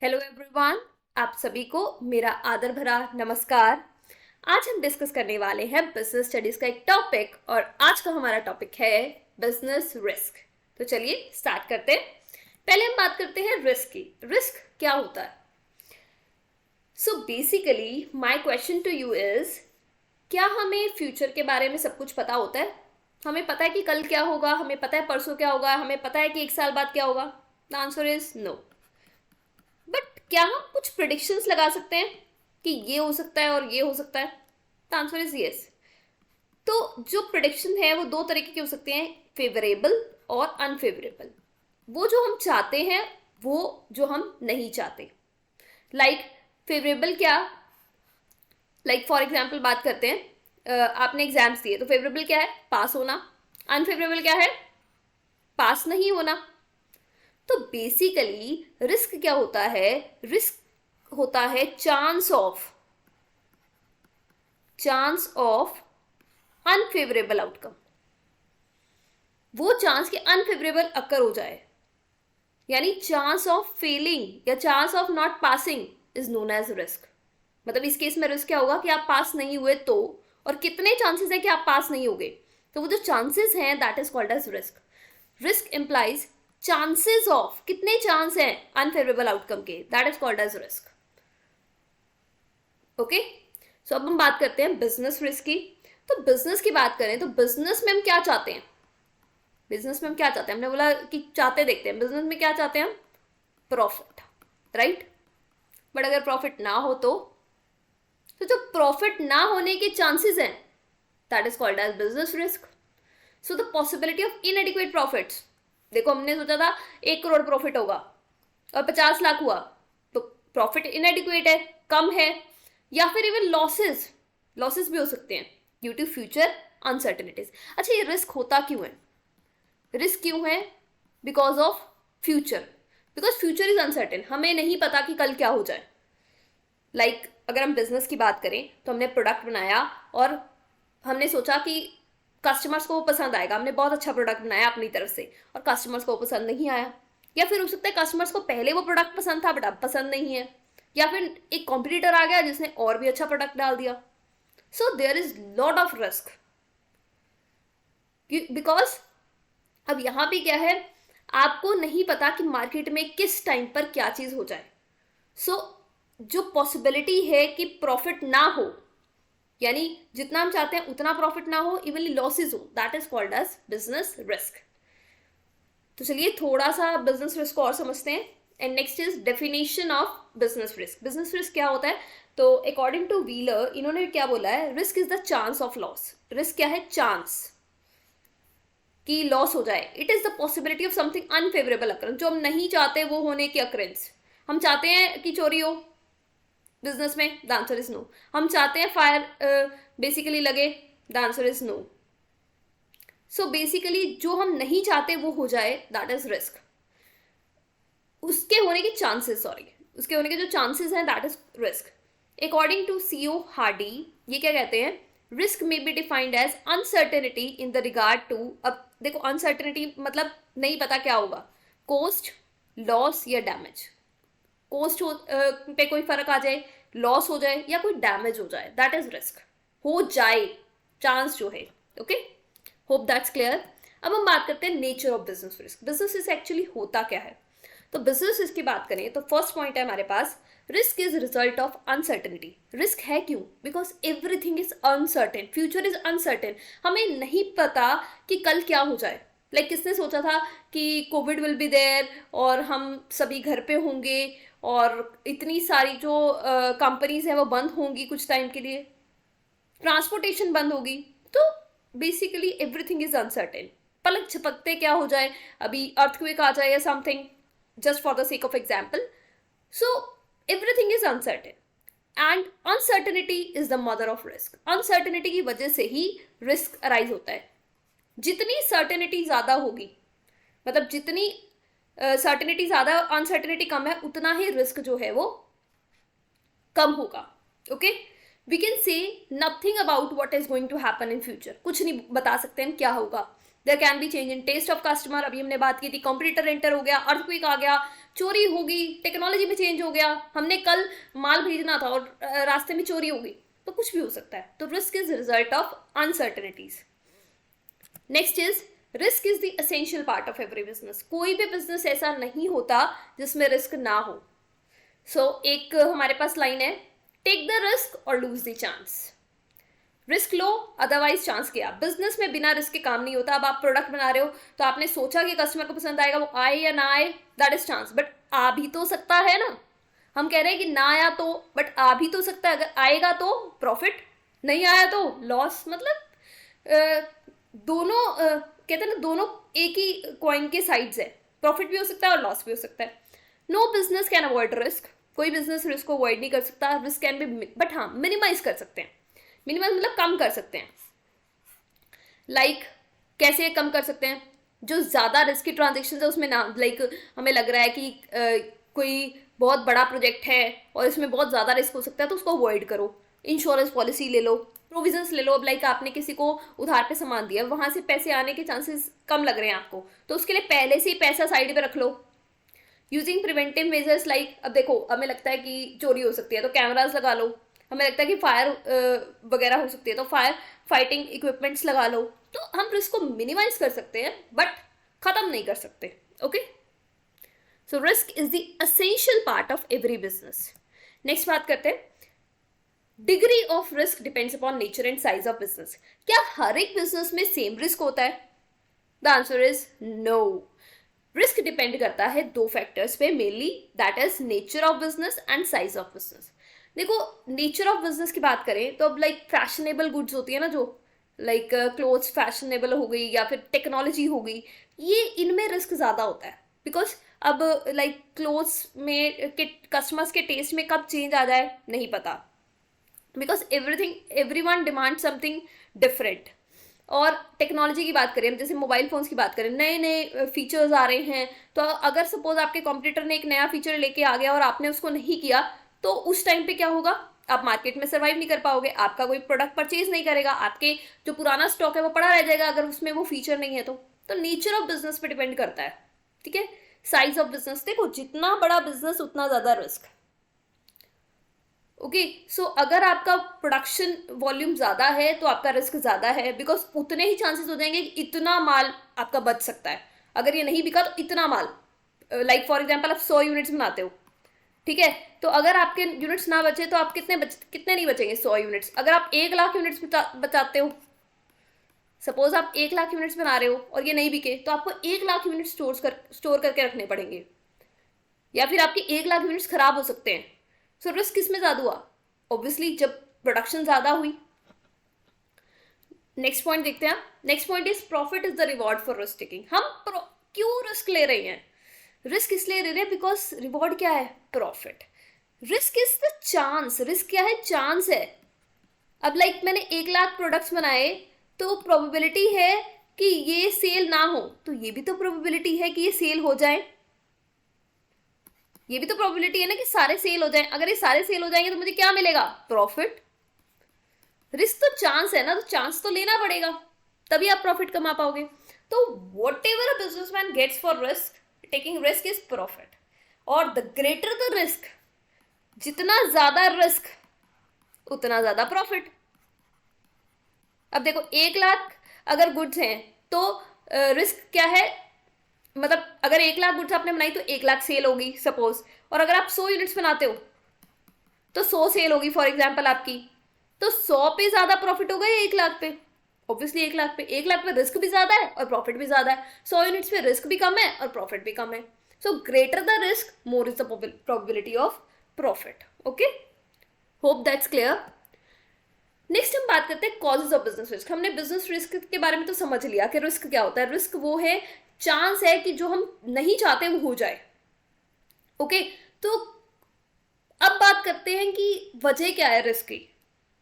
Hello everyone, आप सभी को मेरा आदर भरा नमस्कार। आज हम डिस्कस करने वाले हैं बिजनेस स्टडीज का एक टॉपिक और आज का हमारा टॉपिक है बिजनेस रिस्क। तो चलिए स्टार्ट करते हैं। पहले हम बात करते हैं रिस्क की। रिस्क क्या होता है? So basically my question to you is, क्या हमें फ्यूचर के बारे में सब कुछ पता होता है? हमें पता है कि कल क्या होगा, हमें पता है परसों क्या होगा, हमें पता है कि एक साल बाद क्या होगा? The answer is no. But क्या हम कुछ प्रिडिक्शंस लगा सकते हैं कि ये हो सकता है और ये हो सकता है? The answer is yes. तो जो प्रिडिक्शन है वो दो तरीके के हो सकते हैं, फेवरेबल और अनफेवरेबल। वो जो हम चाहते हैं, वो जो हम नहीं चाहते। लाइक फेवरेबल क्या? लाइक फॉर एग्जाम्पल बात करते हैं, आपने एग्जाम्स दिए तो फेवरेबल क्या है? पास होना। अनफेवरेबल क्या है? पास नहीं होना। तो बेसिकली रिस्क क्या होता है? रिस्क होता है चांस ऑफ अनफेवरेबल आउटकम। वो चांस के अनफेवरेबल अकर हो जाए, यानी चांस ऑफ फेलिंग या chance of not passing is known as risk. मतलब इस केस में रिस्क क्या होगा कि आप पास नहीं हुए तो, और कितने चांसेस है कि आप पास नहीं होगे, तो वो जो चांसेस हैं that is called as risk. Risk implies chances of, कितने चांस हैं अनफेवरेबल आउटकम के, that is called as risk. Okay, so अब हम बात करते हैं बिजनेस रिस्क की। तो बिजनेस की बात करें तो बिजनेस में हम क्या चाहते हैं? बिजनेस में हम क्या चाहते हैं? हमने बोला कि चाहते, देखते हैं बिजनेस में क्या चाहते हैं हम? Profit, right? बट अगर प्रॉफिट ना हो तो जो प्रॉफिट ना होने के चांसेस हैं that is called as business risk. So the possibility of inadequate profits, देखो हमने सोचा था 1 करोड़ प्रॉफिट होगा और 50 लाख हुआ, तो प्रॉफिट इनएडिक्वेट है, कम है। या फिर इवन लॉसेस, लॉसेस भी हो सकते हैं ड्यू टू फ्यूचर अनसर्टेनिटीज। अच्छा, ये रिस्क होता क्यों है? रिस्क क्यों है? Because of future. Because future is uncertain, हमें नहीं पता कि कल क्या हो जाए। लाइक अगर हम बिजनेस की बात करें तो हमने प्रोडक्ट बनाया और हमने सोचा कि कस्टमर्स को वो पसंद आएगा, हमने बहुत अच्छा प्रोडक्ट बनाया अपनी तरफ से और कस्टमर्स को वो पसंद नहीं आया। या फिर हो सकता है कस्टमर्स को पहले वो प्रोडक्ट पसंद था बट अब पसंद नहीं है। या फिर एक कॉम्पिटिटर आ गया जिसने और भी अच्छा प्रोडक्ट डाल दिया। So there is lot of risk, because अब यहाँ पे क्या है, आपको नहीं पता कि मार्केट में किस टाइम पर क्या चीज हो जाए। सो जो पॉसिबिलिटी है कि प्रॉफिट ना हो, यानी जितना हम चाहते हैं उतना प्रॉफिट ना हो, इवनली लॉसेज हो, that is called as business risk. तो चलिए थोड़ा सा बिजनेस रिस्क को और समझते हैं। And next is definition of business risk. Business risk क्या होता है? तो अकॉर्डिंग टू व्हीलर, इन्होंने क्या बोला है? Risk is the chance of loss. Risk क्या है? चांस कि लॉस हो जाए। It is the possibility of something unfavourable occurrence, जो हम नहीं चाहते वो होने की अकरेंस। हम चाहते हैं कि चोरी हो बिजनेस में, द आंसर इज नो। हम चाहते हैं फायर बेसिकली लगे, the answer is no. So basically जो हम नहीं चाहते वो हो जाए, दैट इज रिस्क। उसके होने के चांसेस, सॉरी, उसके होने के जो चांसेस हैं that is risk. According to C O Hardy, ये क्या कहते हैं? रिस्क में be defined as uncertainty in the regard to, अब देखो अनसर्टेनिटी मतलब नहीं पता क्या होगा, कॉस्ट, लॉस या डैमेज। कॉस्ट पे कोई फर्क आ जाए, लॉस हो जाए या कोई डैमेज हो जाए, दैट इज रिस्क। हो जाए चांस जो है। Okay, hope that's clear. अब हम बात करते हैं nature of business risk. Business risk actually होता क्या है? तो बिजनेस रिस्क की बात करें तो फर्स्ट पॉइंट है हमारे पास, risk is result of uncertainty. Risk है क्यों? Because everything is uncertain, future is uncertain. हमें नहीं पता कि कल क्या हो जाए। लाइक किसने सोचा था कि कोविड विल बी देयर और हम सभी घर पे होंगे और इतनी सारी जो कंपनीज हैं वो बंद होंगी कुछ टाइम के लिए, ट्रांसपोर्टेशन बंद होगी। तो बेसिकली एवरीथिंग इज अनसर्टेन। पलक झपकते क्या हो जाए, अभी अर्थक्वेक आ जाए या something, just for the sake of example. So everything is uncertain and uncertainty is the mother of risk. Uncertainty की वजह से ही risk arise होता है। जितनी certainty ज़्यादा होगी, मतलब जितनी certainty ज़्यादा uncertainty कम है, उतना ही risk जो है वो कम होगा। Okay, we can say nothing about what is going to happen in future, कुछ नहीं बता सकते हम क्या होगा। There can be change in taste of customer, अभी हमने बात की थी, कॉम्पिटिटर एंटर हो गया, अर्थक्वेक आ गया, चोरी होगी, टेक्नोलॉजी में चेंज हो गया, हमने कल माल भेजना था और रास्ते में चोरी हो गई, तो कुछ भी हो सकता है। तो risk is result of uncertainties. Next is risk is the essential part of every business. कोई भी बिजनेस ऐसा नहीं होता जिसमें रिस्क ना हो। एक हमारे पास लाइन है, टेक द रिस्क और lose the chance. Risk low otherwise chance गया। बिजनेस में बिना रिस्क के काम नहीं होता। अब आप प्रोडक्ट बना रहे हो तो आपने सोचा कि कस्टमर को पसंद आएगा, वो आए या ना आए, दैट इज चांस, बट आ भी तो सकता है ना। हम कह रहे हैं कि ना आया तो, बट आ भी तो सकता है। अगर आएगा तो प्रॉफिट, नहीं आया तो लॉस। मतलब दोनों कहते हैं ना, दोनों एक ही कॉइन के साइड्स है, प्रॉफिट भी हो सकता है और लॉस भी हो सकता है। No business can avoid risk. कोई बिजनेस रिस्क को अवॉइड नहीं कर सकता। रिस्क कैन बी, बट हाँ मिनिमाइज कर सकते हैं। मिनिमाइज मतलब कम कर सकते हैं। लाइक कैसे कम कर सकते हैं? जो ज़्यादा रिस्की ट्रांजेक्शन है उसमें ना, लाइक हमें लग रहा है कि कोई बहुत बड़ा प्रोजेक्ट है और इसमें बहुत ज़्यादा रिस्क हो सकता है, तो उसको अवॉइड करो। इंश्योरेंस पॉलिसी ले लो, प्रोविजंस ले लो। अब लाइक आपने किसी को उधार पे सामान दिया, वहाँ से पैसे आने के चांसेस कम लग रहे हैं आपको, तो उसके लिए पहले से ही पैसा साइड पे रख लो। यूजिंग प्रिवेंटिव मेजर्स, लाइक अब देखो हमें लगता है कि चोरी हो सकती है तो कैमराज लगा लो। हमें लगता है कि फायर वगैरह हो सकती है तो फायर फाइटिंग इक्विपमेंट्स लगा लो। तो हम रिस्क को मिनिमाइज कर सकते हैं बट खत्म नहीं कर सकते। Okay, so risk is the essential part of every business. Next बात करते हैं, degree of risk depends upon nature and size of business. क्या हर एक बिजनेस में सेम रिस्क होता है? The answer is no. Risk depend करता है दो फैक्टर्स पे mainly, that is nature of business and size of business. देखो नेचर ऑफ बिजनेस की बात करें तो अब लाइक फैशनेबल गुड्स होती है ना, जो लाइक क्लोथ्स फैशनेबल हो गई या फिर टेक्नोलॉजी हो गई, ये इनमें रिस्क ज़्यादा होता है। बिकॉज अब लाइक क्लोथ्स में के कस्टमर्स के टेस्ट में कब चेंज आ जाए नहीं पता, because everyone demand something different. और टेक्नोलॉजी की बात करें, जैसे मोबाइल फोन्स की बात करें, नए नए फीचर्स आ रहे हैं, तो अगर सपोज आपके कॉम्पिटिटर ने एक नया फीचर लेके आ गया और आपने उसको नहीं किया, तो उस टाइम पे क्या होगा? आप मार्केट में सर्वाइव नहीं कर पाओगे, आपका कोई प्रोडक्ट परचेज नहीं करेगा, आपके जो पुराना स्टॉक है वो पड़ा रह जाएगा अगर उसमें वो फीचर नहीं है तो नेचर ऑफ बिजनेस पे डिपेंड करता है। ठीक है, साइज ऑफ बिजनेस, देखो जितना बड़ा बिजनेस उतना ज्यादा रिस्क। ओके, सो अगर आपका प्रोडक्शन वॉल्यूम ज़्यादा है तो आपका रिस्क ज़्यादा है, बिकॉज उतने ही चांसेस हो जाएंगे कि इतना माल आपका बच सकता है। अगर ये नहीं बिका तो इतना माल, लाइक फॉर एग्जांपल आप 100 यूनिट्स बनाते हो, ठीक है, तो अगर आपके यूनिट्स ना बचे तो आप कितने नहीं बचेंगे? 100 यूनिट्स। अगर आप 1 लाख यूनिट्स बचाते हो, सपोज आप 1 लाख यूनिट्स बना रहे हो और ये नहीं बिके, तो आपको 1 लाख यूनिट स्टोर करके रखने पड़ेंगे, या फिर आपके 1 लाख यूनिट्स खराब हो सकते हैं। सो रिस्क किसमें ज्यादा हुआ? ऑब्वियसली जब प्रोडक्शन ज्यादा हुई। नेक्स्ट पॉइंट देखते हैं। Next point is profit is the reward for risk taking. हम क्यों रिस्क ले रहे हैं? रिस्क इसलिए ले रहे हैं बिकॉज रिवॉर्ड क्या है? Profit. Risk is the chance. Risk क्या है? चांस है। अब लाइक मैंने 1 लाख प्रोडक्ट्स बनाए तो प्रोबेबिलिटी है कि ये सेल ना हो, तो ये भी तो प्रोबेबिलिटी है कि ये सेल हो जाए। ये भी तो प्रोबेबिलिटी है ना कि सारे सेल हो जाए। अगर ये सारे सेल हो जाएंगे तो मुझे क्या मिलेगा? प्रॉफिट। रिस्क तो चांस है ना, तो चांस तो लेना पड़ेगा, तभी आप प्रॉफिट कमा पाओगे। तो whatever a businessman gets for risk taking, risk is profit. और द ग्रेटर द रिस्क, जितना ज्यादा रिस्क उतना ज्यादा प्रॉफिट। अब देखो 1 लाख अगर गुड्स हैं तो रिस्क क्या है? मतलब अगर 1 लाख गुड्स आपने बनाई तो 1 लाख सेल होगी सपोज, और अगर आप 100 यूनिट्स बनाते हो तो 100 सेल होगी फॉर एग्जांपल आपकी, तो 100 पे ज्यादा प्रॉफिट होगा या 1 लाख पे? ऑब्वियसली 1 लाख पे। 1 लाख पे रिस्क भी ज्यादा है और प्रॉफिट भी ज्यादा है। 100 यूनिट्स पे रिस्क भी कम है और प्रॉफिट भी कम है। So greater the risk more is the probability of profit. Okay, hope that's clear. Next हम बात करते हैं कॉजेज ऑफ बिजनेस रिस्क। हमने बिजनेस रिस्क के बारे में तो समझ लिया कि रिस्क क्या होता है। रिस्क वो है, चांस है कि जो हम नहीं चाहते वो हो जाए। ओके, तो अब बात करते हैं कि वजह क्या है रिस्क की।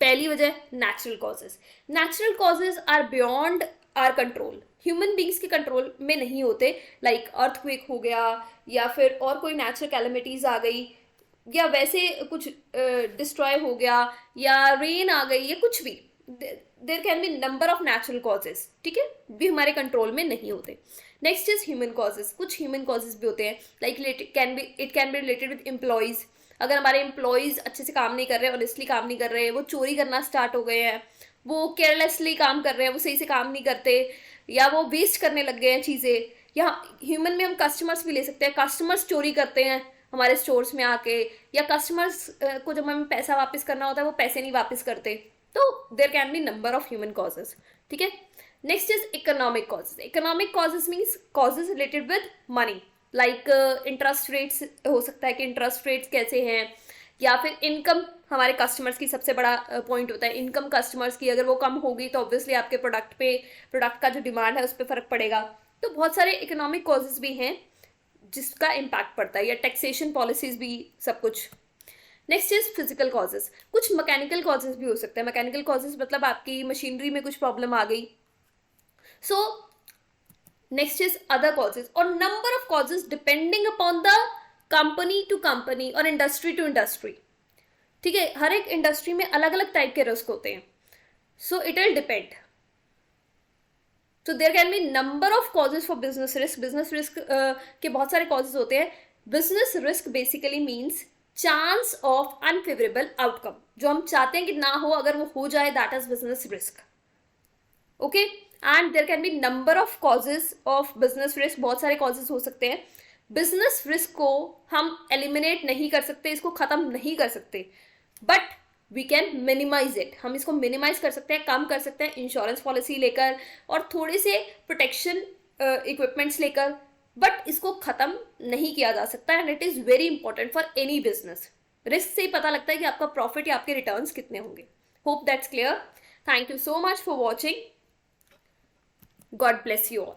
पहली वजह natural causes. Natural causes are beyond our control, human beings के कंट्रोल में नहीं होते। लाइक अर्थक्वेक हो गया या फिर और कोई नेचुरल कैलेमिटीज आ गई या वैसे कुछ डिस्ट्रॉय हो गया या रेन आ गई या कुछ भी, there can be number of natural causes, ठीक है, भी हमारे कंट्रोल में नहीं होते. Next is human causes. कुछ ह्यूमन कॉजेज भी होते हैं, like it can be related with employees. अगर हमारे एम्प्लॉयज अच्छे से काम नहीं कर रहे, ऑनेस्टली काम नहीं कर रहे, वो चोरी करना स्टार्ट हो गए हैं, वो केयरलेसली काम कर रहे हैं, वो सही से काम नहीं करते, या वो वेस्ट करने लग गए हैं चीज़ें. या ह्यूमन में हम कस्टमर्स भी ले सकते हैं. कस्टमर्स चोरी करते हैं हमारे स्टोर्स में आके, या कस्टमर्स को जब हमें पैसा वापस करना होता है वो पैसे नहीं वापस करते. तो there can be number of human causes, ठीक है. Next is economic causes. Economic causes means causes related with money, like interest rates. हो सकता है कि इंटरेस्ट रेट्स कैसे हैं, या फिर इनकम. हमारे कस्टमर्स की सबसे बड़ा पॉइंट होता है इनकम. कस्टमर्स की अगर वो कम होगी तो ऑब्वियसली आपके प्रोडक्ट का जो डिमांड है उस पर फर्क पड़ेगा. तो बहुत सारे इकोनॉमिक कॉजेज भी हैं जिसका इम्पैक्ट पड़ता है, या टैक्सेशन पॉलिसीज भी, सब कुछ. Next is physical causes. कुछ मैकेनिकल कॉजेज भी हो सकते हैं. मैकेनिकल कॉजेज मतलब आपकी मशीनरी में कुछ प्रॉब्लम आ गई. So next is other causes, और number of causes depending upon the company to company और इंडस्ट्री टू इंडस्ट्री, ठीक है. हर एक इंडस्ट्री में अलग अलग टाइप के रिस्क होते हैं. So it will depend. So there can be number of causes for business risk. Business risk के बहुत सारे कॉजेज होते हैं. Business risk basically means chance of unfavourable outcome. जो हम चाहते हैं कि ना हो, अगर वो हो जाए, that is business risk. Okay. And there can be number of causes of business risk. बहुत सारे कॉजेज हो सकते हैं. बिजनेस रिस्क को हम एलिमिनेट नहीं कर सकते, इसको खत्म नहीं कर सकते, but we can minimise it. हम इसको मिनिमाइज कर सकते हैं, कम कर सकते हैं इंश्योरेंस पॉलिसी लेकर और थोड़े से प्रोटेक्शन इक्विपमेंट्स लेकर, बट इसको खत्म नहीं किया जा सकता. And it is very important for any business. Risk से ही पता लगता है कि आपका प्रॉफिट या आपके रिटर्न्स कितने होंगे. Hope that's clear. Thank you so much for watching. God bless you all.